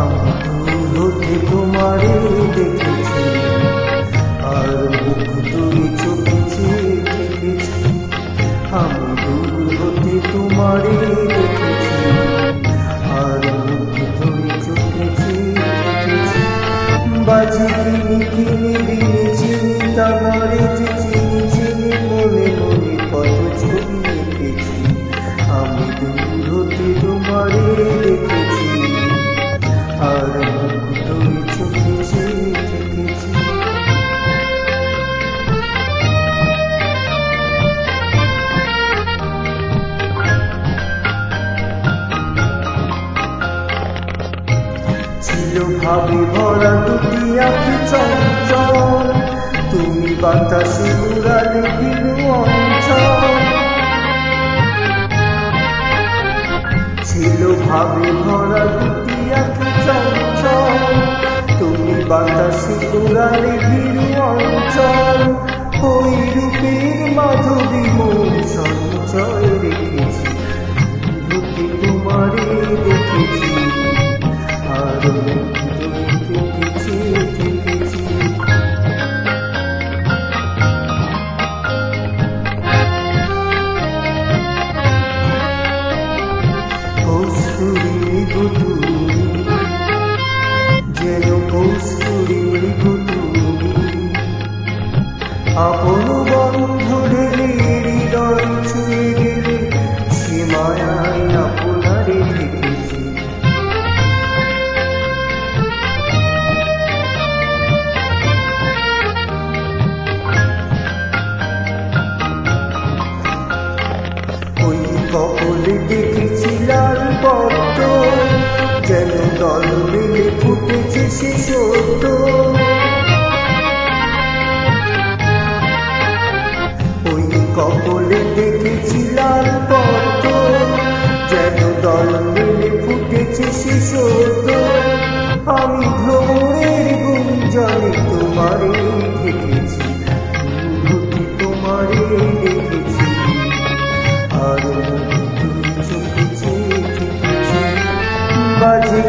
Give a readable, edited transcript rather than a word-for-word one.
আমি দূর হতে তোমারে দেখেছি, আর মুখ তুই চোখেছি দেখেছি। আমি দূর হতে তোমারে দেখেছি, আর মুখ তুই চোখেছি দেখেছি। বাজি কিনি কিনি দিনে চিনি তামারে যে চিনি চিনি মনে মনে কত ছবি এঁকেছি। আমি দূর হতে তোমারে দেখেছি, আর মুখ তুই চোখেছি দেখেছি। ছিল ভাবে ভরা দুটি আঁখি চঞ্চল, তুমি বাতাসে উড়ালে ভিন্ন অঞ্চল। ছিল ভাবে ভরা দুটি আঁখি চঞ্চল, তুমি বাতাসে উড়ালে ভিন্ন অঞ্চল। ওই রূপের মাধবী মন সঞ্চয় রেখেছি, দুটি তোমারে দেখেছি, আর মুখ তুই চোখেছি দেখেছি। কস্তুরী গো তুমি, যেন কস্তুরী গো তুমি, আপন বন্ধু ঢেলে হৃদয় ছুঁয়ে গেলে, সে মায়ায় আপনারে দেখেছি। ওই কপলে দেখেছি লাল পদ্ম, যেন দল মিলে ফুটেছে সে সত্য। ওই কপলে দেখেছি লাল পদ্ম, যেন দল মিলে ফুটেছে সে সত্য। আমি ভ্রমণের গুঞ্জনে তোমারে দেখেছি, তোমারে দেখেছি, আর মুখ তুই চোখেছি দেখেছি। বাজে